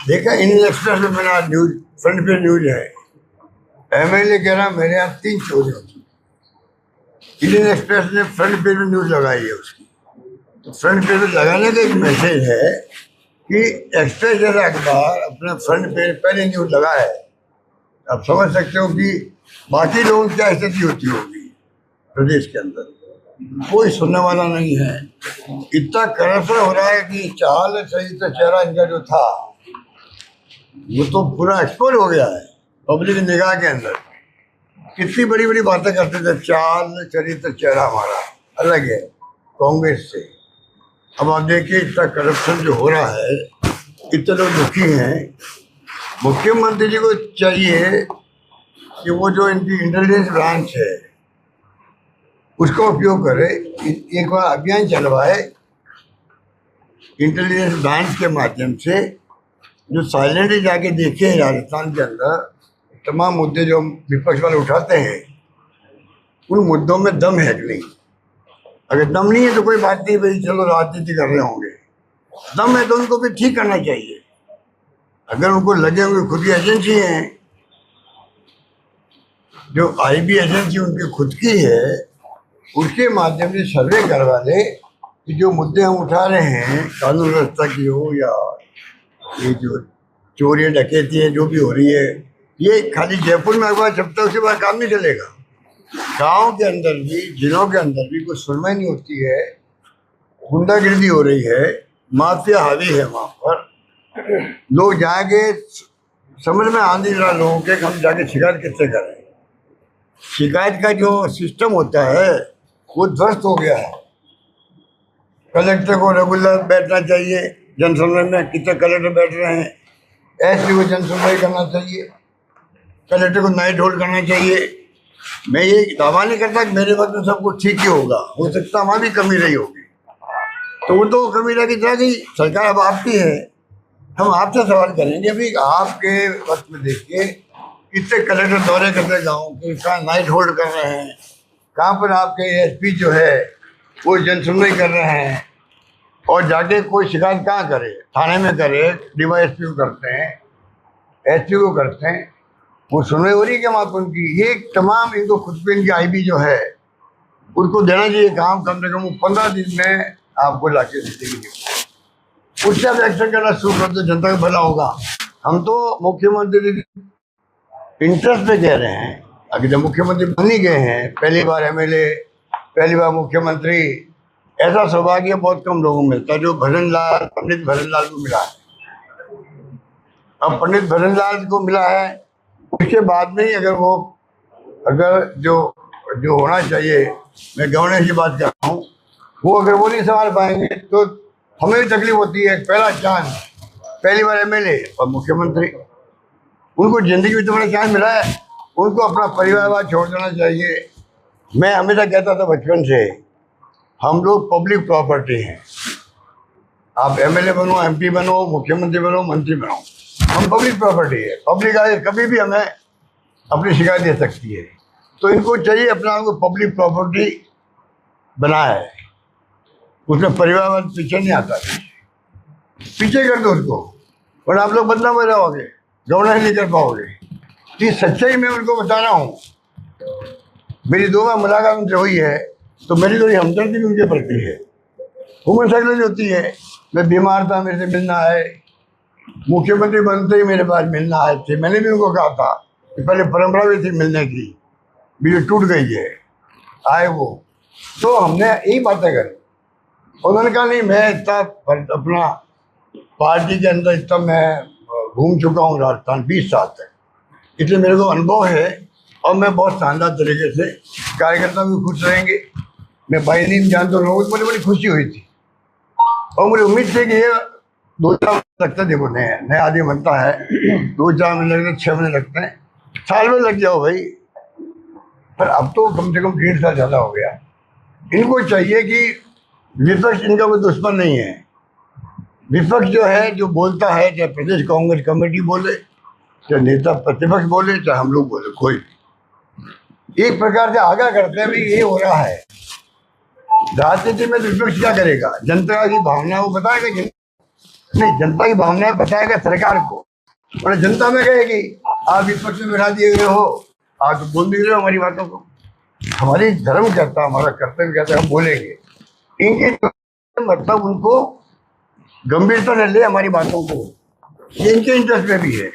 देखा Indian express में मैंने आज न्यूज फ्रंट पे न्यूज है, एमएलए कह रहा मेरे यहाँ 3 चोरी होती। इंडियन एक्सप्रेस ने फ्रंट पेज में न्यूज लगाई है उसकी। तो फ्रंट पेज में लगाने का एक मैसेज है कि एक्सप्रेस जैसा अखबार अपने फ्रंट पेज पहले न्यूज लगा है। आप समझ सकते हो कि बाकी लोगों की क्या स्थिति होती होगी प्रदेश के अंदर। कोई सुनने वाला नहीं है। इतना करप्शन हो रहा है कि चाल सही तो चेहरा इनका जो था वो तो पूरा एक्सपोज हो गया है पब्लिक निगाह के अंदर। कितनी बड़ी बड़ी बातें करते थे, चाल चरित्र चेहरा हमारा अलग है कांग्रेस से। अब आप देखिए इतना करप्शन जो हो रहा है, इतने लोग दुखी हैं। मुख्यमंत्री जी को चाहिए कि वो जो इनकी इंटेलिजेंस ब्रांच है उसका उपयोग करे, एक बार अभियान चलवाए इंटेलिजेंस ब्रांच के माध्यम से, जो साइलेंटली जाके देखे राजस्थान के अंदर तमाम मुद्दे जो विपक्ष वाले उठाते हैं उन मुद्दों में दम है कि नहीं। अगर दम नहीं है तो कोई बात नहीं, भाई चलो राजनीति कर रहे होंगे। दम है तो उनको भी ठीक करना चाहिए। अगर उनको लगे उनकी खुद की एजेंसी है, जो आईबी एजेंसी उनकी खुद की है, उसके माध्यम से सर्वे करवा ले कि जो मुद्दे हम उठा रहे हैं कानून व्यवस्था की हो या ये जो चोरी डकैती है जो भी हो रही है, ये खाली जयपुर में अखबार छपता है उसके बाद काम नहीं चलेगा। गांव के अंदर भी, जिलों के अंदर भी कोई सुनवाई नहीं होती है, गुंडागिर्दी हो रही है, माफिया हावी है वहाँ पर। लोग जाके समझ में आ नहीं रहा लोगों के, हम जाके शिकायत किससे करें। शिकायत का जो सिस्टम होता है वो ध्वस्त हो गया है। कलेक्टर को रेगुलर बैठना चाहिए जनसुनवाई में, कितने कलेक्टर बैठ रहे हैं। एसपी को जनसुनवाई करना चाहिए, कलेक्टर को नाइट होल्ड करना चाहिए। मैं ये दावा नहीं करता कि मेरे वक्त में सब कुछ ठीक ही होगा, हो सकता है वहाँ भी कमी रही होगी। तो वो तो कमी रह रह गई। सरकार अब आपकी है, हम आपसे सवाल करेंगे भाई आपके वक्त में देखिए कितने कलेक्टर दौरे करते गाँव के, कहाँ नाइट होल्ड कर रहे हैं, कहाँ पर आपके एसपी जो है वो जनसुनवाई कर रहे हैं, और जाके कोई शिकायत कहाँ करे, थाने में करे, डीवाईएसपी को करते हैं, एसपी को करते हैं, वो सुनवाई हो रही है क्या वहाँ पर उनकी। ये तमाम इनको खुद पे इनकी आईबी जो है उनको देना चाहिए काम, कम से कम 15 दिन में आपको ला के देंगे। उससे आप एक्शन करना शुरू कर दो, जनता का भला होगा। हम तो मुख्यमंत्री इंटरेस्ट पे कह रहे हैं। अगर जब मुख्यमंत्री बन ही गए हैं, पहली बार एमएलए, पहली बार मुख्यमंत्री, ऐसा सौभाग्य बहुत कम लोगों को मिलता है जो पंडित भजन लाल को मिला है। अब पंडित भजन लाल को मिला है, उसके बाद में ही अगर जो होना चाहिए, मैं गवर्नेंस की बात कर रहा हूँ, वो अगर वो नहीं संभाल पाएंगे तो हमें भी तकलीफ होती है। पहला चांस, पहली बार एमएलए और मुख्यमंत्री, उनको जिंदगी में तो बड़ा चांस मिला है, उनको अपना परिवार छोड़ देना चाहिए। मैं हमेशा कहता था बचपन से, हम लोग पब्लिक प्रॉपर्टी हैं। आप एमएलए बनो, एमपी बनो, मुख्यमंत्री बनो, मंत्री बनो, हम पब्लिक प्रॉपर्टी है। पब्लिक आए कभी भी हमें अपनी शिकायत दे सकती है। तो इनको चाहिए अपना को पब्लिक प्रॉपर्टी बनाए, उसमें परिवार पीछे नहीं आता, पीछे कर दो उसको, और आप लोग बदला में रहोगे, गवर्नेंस नहीं कर पाओगे। ये सच्चाई मैं उनको बता रहा हूँ। मेरी 2 बार मुलाकात उनसे हुई है, तो मेरी थोड़ी हमदर्दी भी उनके प्रति है। ह्यूमन साइकोलॉजी होती है। मैं बीमार था, मेरे से मिलना है, मुख्यमंत्री बनते ही मेरे पास मिलना आए थे। मैंने भी उनको कहा था कि पहले परंपरा भी थी मिलने की, भी टूट गई है, आए वो। तो हमने यही बातें करी। उन्होंने कहा नहीं, मैं इतना अपना पार्टी के अंदर इतना मैं घूम चुका हूँ राजस्थान 20 साल तक, इसलिए मेरे को अनुभव है और मैं बहुत शानदार तरीके से कार्यकर्ता भी खुश रहेंगे। मैं बाई नीम जानता हूँ, लोगों को बड़ी बड़ी खुशी हुई थी और मुझे उम्मीद थी कि ये 2-4 महीने लगता है। देखो नया आदमी बनता है, 2-4 महीने लगते हैं, 6 महीने लगते हैं, साल में लग जाओ भाई। पर अब तो कम से कम 1.5 साल ज़्यादा हो गया। इनको चाहिए कि विपक्ष इनका कोई दुश्मन नहीं है। विपक्ष जो है, जो बोलता है, चाहे प्रदेश कांग्रेस कमेटी बोले, चाहे नेता प्रतिपक्ष बोले, चाहे हम लोग बोले, कोई एक प्रकार से आगाह करते हैं भी ये हो रहा है। राजनीति में विपक्ष क्या करेगा, जनता की भावना वो बताएगा कि नहीं, जनता की भावनाएं बताएगा सरकार को और जनता में कहेगी आप विपक्ष में बिठा दिए गए हो, आप तो बोल नहीं रहे हो हमारी बातों को। हमारी धर्म कहता है, हमारा कर्तव्य कहता है, हम बोलेंगे। इनके मतलब उनको गंभीरता से ले हमारी बातों को, ये इनके इंटरेस्ट में भी है।